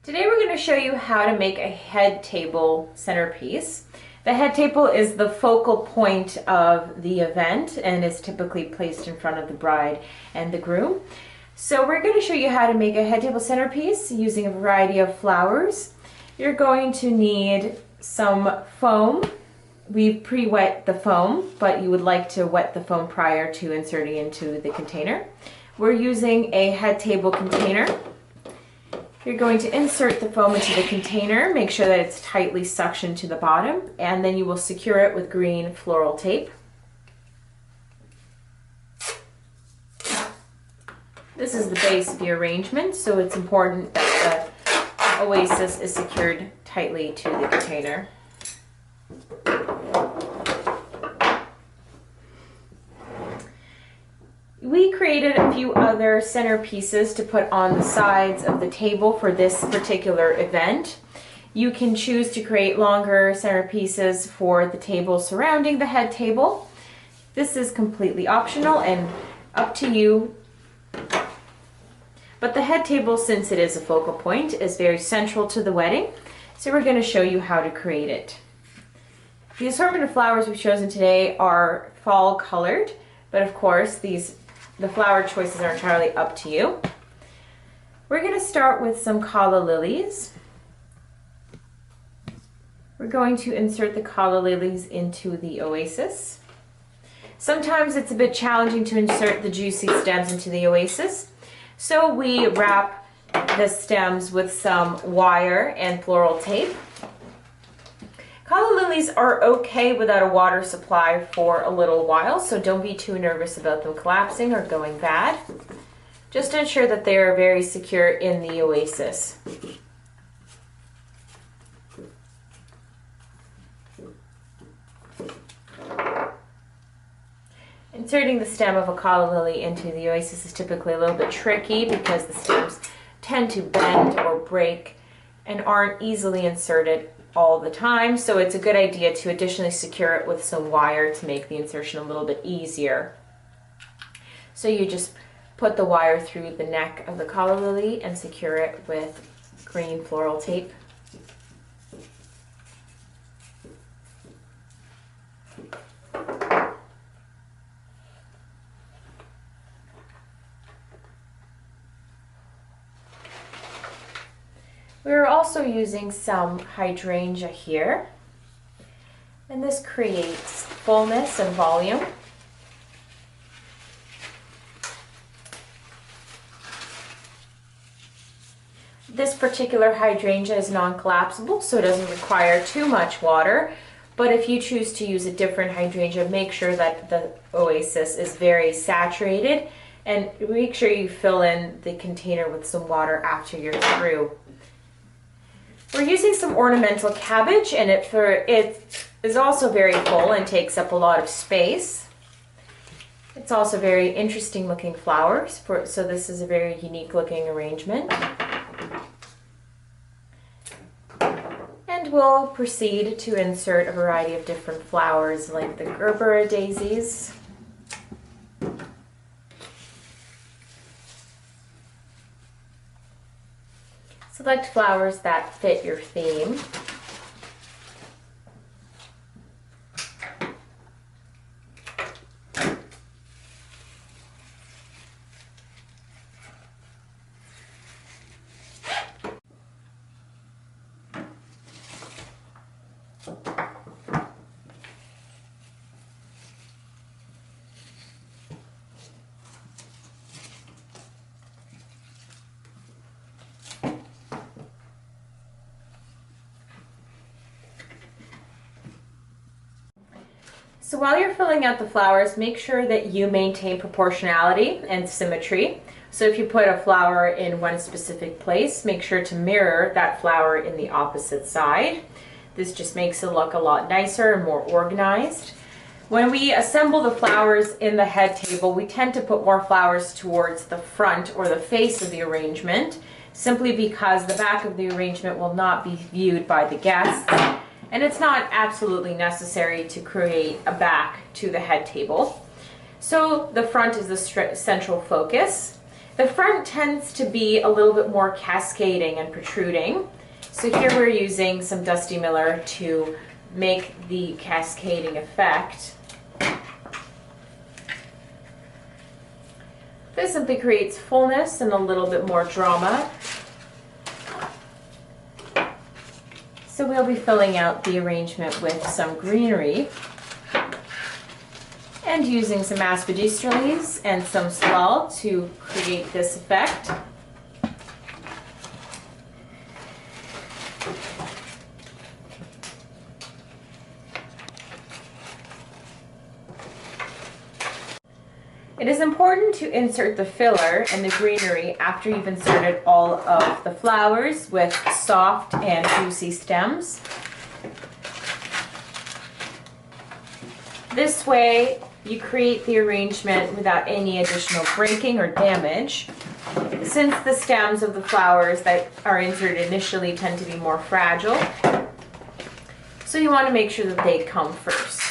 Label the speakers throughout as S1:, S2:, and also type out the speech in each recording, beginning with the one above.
S1: Today we're going to show you how to make a head table centerpiece. The head table is the focal point of the event and is typically placed in front of the bride and the groom. So we're going to show you how to make a head table centerpiece using a variety of flowers. You're going to need some foam. We've pre-wet the foam, but you would like to wet the foam prior to inserting into the container. We're using a head table container. You're going to insert the foam into the container, make sure that it's tightly suctioned to the bottom, and then you will secure it with green floral tape. This is the base of the arrangement, so it's important that the oasis is secured tightly to the container. We created a few other centerpieces to put on the sides of the table for this particular event. You can choose to create longer centerpieces for the table surrounding the head table. This is completely optional and up to you. But the head table, since it is a focal point, is very central to the wedding. So we're going to show you how to create it. The assortment of flowers we've chosen today are fall colored, but of course the flower choices are entirely up to you. We're going to start with some Calla lilies. We're going to insert the Calla lilies into the oasis. Sometimes it's a bit challenging to insert the juicy stems into the oasis, so we wrap the stems with some wire and floral tape. Calla lilies are okay without a water supply for a little while, so don't be too nervous about them collapsing or going bad. Just ensure that they are very secure in the oasis. Inserting the stem of a Calla lily into the oasis is typically a little bit tricky because the stems tend to bend or break and aren't easily inserted all the time, so it's a good idea to additionally secure it with some wire to make the insertion a little bit easier. So you just put the wire through the neck of the Calla lily and secure it with green floral tape. We're also using some hydrangea here, and this creates fullness and volume. This particular hydrangea is non-collapsible, so it doesn't require too much water, but if you choose to use a different hydrangea, make sure that the oasis is very saturated, and make sure you fill in the container with some water after you're through. We're using some ornamental cabbage, and it is also very full and takes up a lot of space. It's also very interesting looking flowers, so this is a very unique looking arrangement. And we'll proceed to insert a variety of different flowers like the gerbera daisies. Select flowers that fit your theme. So while you're filling out the flowers, make sure that you maintain proportionality and symmetry. So if you put a flower in one specific place, make sure to mirror that flower in the opposite side. This just makes it look a lot nicer and more organized. When we assemble the flowers in the head table, we tend to put more flowers towards the front or the face of the arrangement, simply because the back of the arrangement will not be viewed by the guests. And it's not absolutely necessary to create a back to the head table. So the front is the central focus. The front tends to be a little bit more cascading and protruding. So here we're using some Dusty Miller to make the cascading effect. This simply creates fullness and a little bit more drama. So we'll be filling out the arrangement with some greenery and using some aspidistra leaves and some salal to create this effect. It is important to insert the filler and the greenery after you've inserted all of the flowers with soft and juicy stems. This way you create the arrangement without any additional breaking or damage, since the stems of the flowers that are inserted initially tend to be more fragile. So you want to make sure that they come first.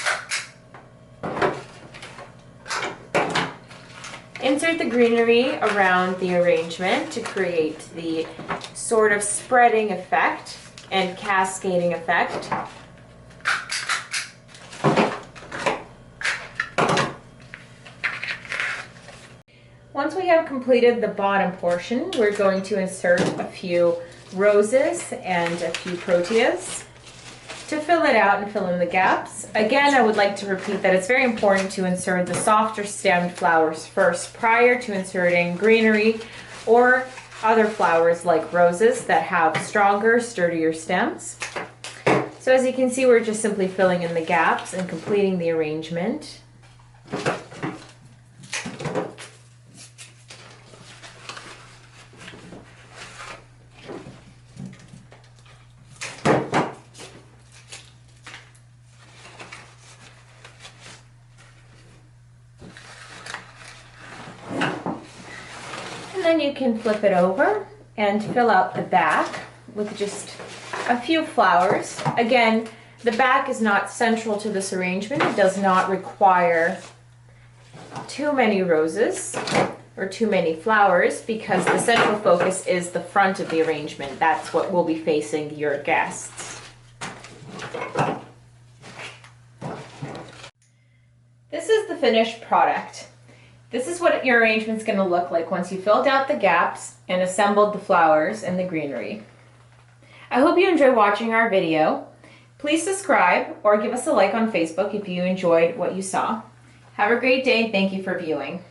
S1: Insert the greenery around the arrangement to create the sort of spreading effect and cascading effect. Once we have completed the bottom portion, we're going to insert a few roses and a few proteas to fill it out and fill in the gaps. Again, I would like to repeat that it's very important to insert the softer stemmed flowers first prior to inserting greenery or other flowers like roses that have stronger, sturdier stems. So as you can see, we're just simply filling in the gaps and completing the arrangement. And then you can flip it over and fill out the back with just a few flowers. Again, the back is not central to this arrangement. It does not require too many roses or too many flowers because the central focus is the front of the arrangement. That's what will be facing your guests. This is the finished product. This is what your arrangement's going to look like once you filled out the gaps and assembled the flowers and the greenery. I hope you enjoyed watching our video. Please subscribe or give us a like on Facebook if you enjoyed what you saw. Have a great day. Thank you for viewing.